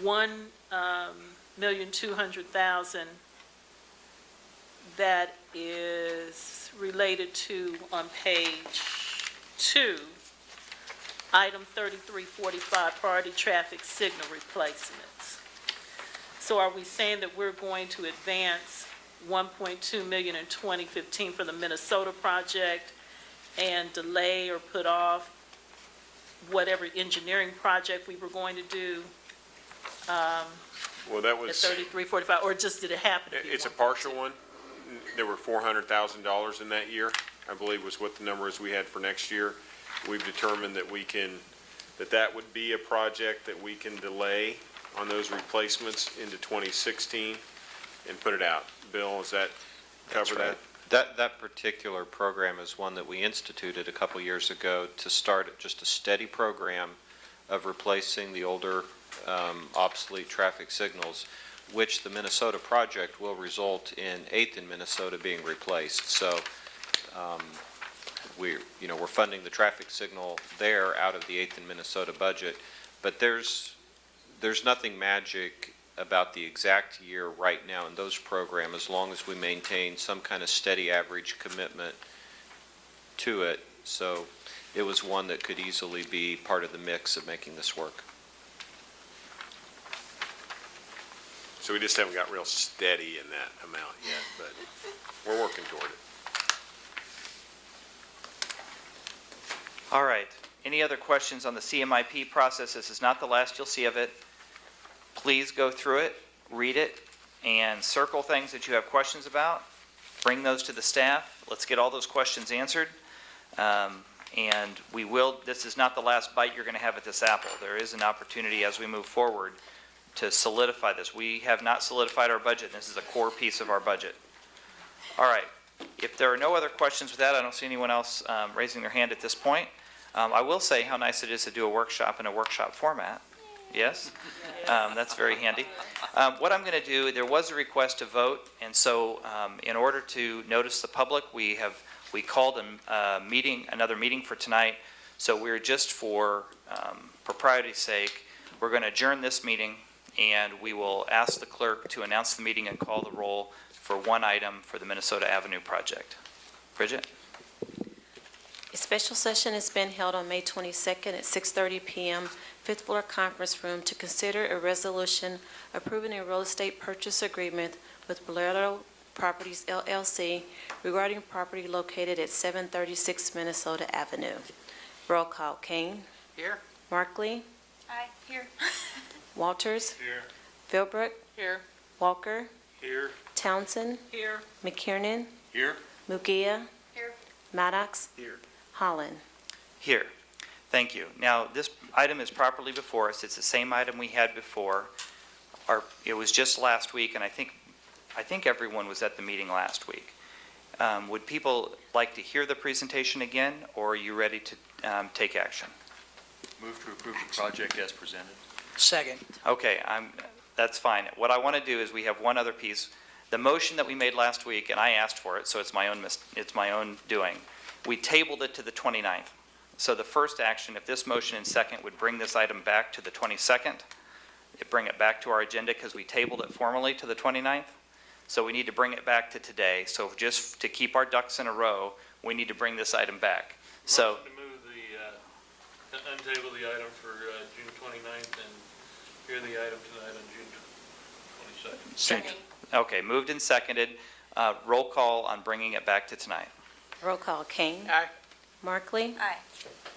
$1,200,000 that is related to, on page 2, item 3345, priority traffic signal replacements? So are we saying that we're going to advance 1.2 million in 2015 for the Minnesota project and delay or put off whatever engineering project we were going to do Well, that at was, 3345, or just did it happen to be it's a 1.2? partial one. There were $400,000 in that year, I believe was what the numbers we had for next year. We've determined that that would be a project that we can delay on those replacements into 2016 and put it out. Bill, does that cover that? That particular program is one that we instituted a couple years ago to start just a steady program of replacing the older obsolete traffic signals, which the Minnesota project will result in 8th in Minnesota being replaced. So we're funding the traffic signal there out of the 8th in Minnesota budget, but there's nothing magic about the exact year right now in those programs, as long as we maintain some kind of steady average commitment to it. So it was one that could easily be part of the mix of making this work. So we just haven't got real steady in that amount yet, but we're working toward it. All right. Any other questions on the CMIP process? This is not the last you'll see of it. Please go through it, read it, and circle things that you have questions about. Bring those to the staff. Let's get all those questions answered. And this is not the last bite you're going to have at this apple. There is an opportunity as we move forward to solidify this. We have not solidified our budget, and this is a core piece of our budget. All right. If there are no other questions with that, I don't see anyone else raising their hand at this point. I will say how nice it is to do a workshop in a workshop format. Yes? That's very handy. What I'm going to do, there was a request to vote, and so in order to notice the public, we called another meeting for tonight. So we're just for propriety's sake, we're going to adjourn this meeting, and we will ask the clerk to announce the meeting and call the roll for one item for the Minnesota Avenue project. Bridget? A special session has been held on May 22nd at 6:30 PM, fifth floor conference room, to consider a resolution approving a real estate purchase agreement with Bolero Properties LLC regarding property located at 736 Minnesota Avenue. Roll call, Kane. Here. Markley. Aye, here. Walters. Here. Philbrook. Here. Walker. Here. Townsend. Here. McKiernan. Here. Mugia. Here. Maddox. Here. Holland. Here. Thank you. Now, this item is properly before us. It's the same item we had before. It was just last week, and I think everyone was at the meeting last week. Would people like to hear the presentation again, or are you ready to take action? Move to approve the project as presented. Second. Okay, that's fine. What I want to do is we have one other piece. The motion that we made last week, and I asked for it, so it's my own doing. We tabled it to the 29th. So the first action, if this motion and second would bring this item back to the 22nd, bring it back to our agenda because we tabled it formally to the 29th. So we need to bring it back to today. So just to keep our ducks in a row, we need to bring this item back. So, Motion to move untable the item for June 29th and hear the item tonight on June 22nd. Second. Okay, moved and seconded. Roll call on bringing it back to tonight. Roll call, Kane. Aye. Markley. Aye.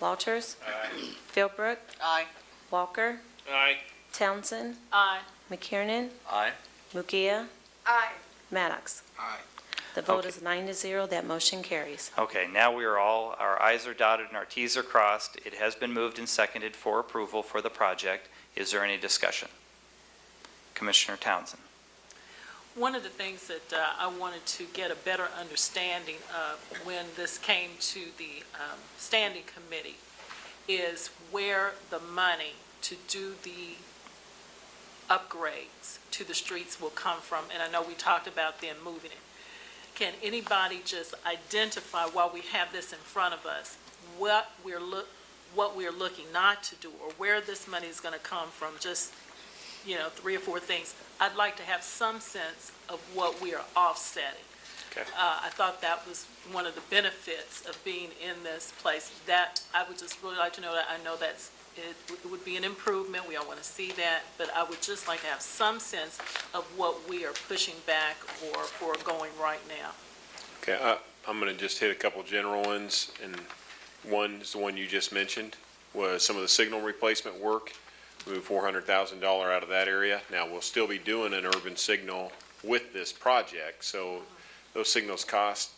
Walters. Aye. Philbrook. Aye. Walker. Aye. Townsend. Aye. McKiernan. Aye. Mugia. Aye. Maddox. Aye. The vote Okay. is 9-0. That motion carries. Okay, now our I's are dotted and our T's are crossed. It has been moved and seconded for approval for the project. Is there any discussion? Commissioner Townsend. One of the things that I wanted to get a better understanding of when this came to the standing committee is where the money to do the upgrades to the streets will come from. And I know we talked about them moving it. Can anybody just identify, while we have this in front of us, what we're looking not to do, or where this money is going to come from? Just, 3 or 4 things. I'd like to have some sense of what we are offsetting. Okay. I thought that was one of the benefits of being in this place. That, I would just really like to know that. I know it would be an improvement. We all want to see that, but I would just like to have some sense of what we are pushing back or foregoing right now. Okay, I'm going to just hit a couple general ones, and one is the one you just mentioned, was some of the signal replacement work. We moved $400,000 out of that area. Now, we'll still be doing an urban signal with this project, so those signals cost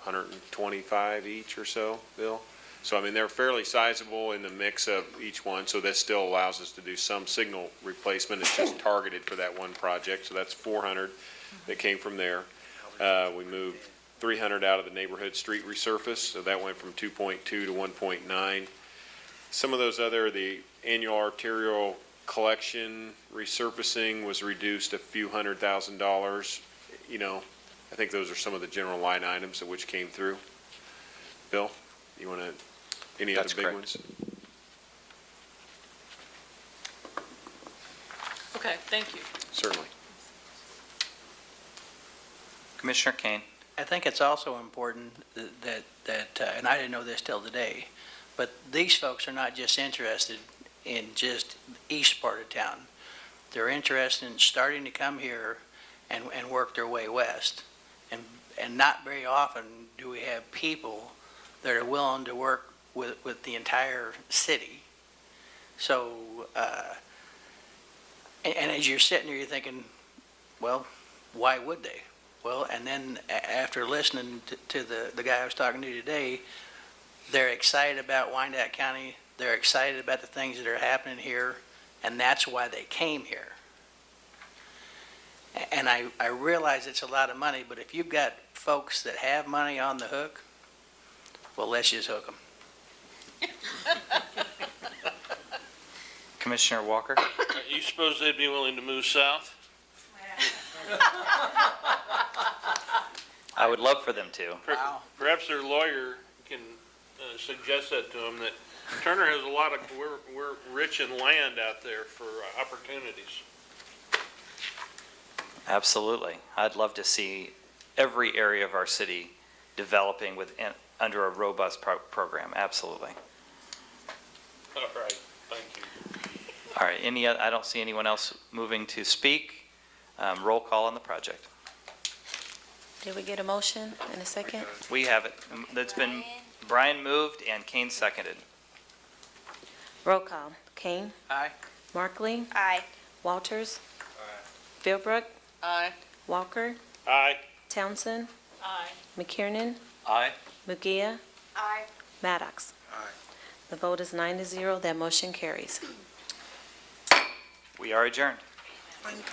$125 each or so, Bill? So, they're fairly sizable in the mix of each one, so that still allows us to do some signal replacement. It's just targeted for that one project, so that's $400 that came from there. We moved $300 out of the neighborhood street resurface, so that went from 2.2 to 1.9. Some of those the annual arterial collection resurfacing was reduced a few $100,000. I think those are some of the general line items of which came through. Bill, you want to, any other That's big correct. ones? Okay, thank you. Certainly. Commissioner Kane. I think it's also important that and I didn't know this till today, but these folks are not just interested in just the east part of town. They're interested in starting to come here and work their way west. And not very often do we have people that are willing to work with the entire city. So, and as you're sitting there, you're thinking, well, why would they? Well, and then after listening to the guy I was talking to today, they're excited about Wyandotte County. They're excited about the things that are happening here, and that's why they came here. And I realize it's a lot of money, but if you've got folks that have money on the hook, well, let's just hook them. Commissioner Walker. You suppose they'd be willing to move south? I would love for them to. Wow. Perhaps their lawyer can suggest that to them, that Turner has a lot of, we're rich in land out there for opportunities. Absolutely. I'd love to see every area of our city developing under a robust program, absolutely. All right, thank you. All right, I don't see anyone else moving to speak. Roll call on the project. Did we get a motion in a second? We have it. That's been, Brian moved and Kane seconded. Roll call. Kane? Aye. Markley? Aye. Walters? Philbrook? Aye. Walker? Aye. Townsend? Aye. McKiernan? Aye. Mugia? Aye. Maddox? Aye. The vote is 9-0. That motion carries. We are adjourned. For me.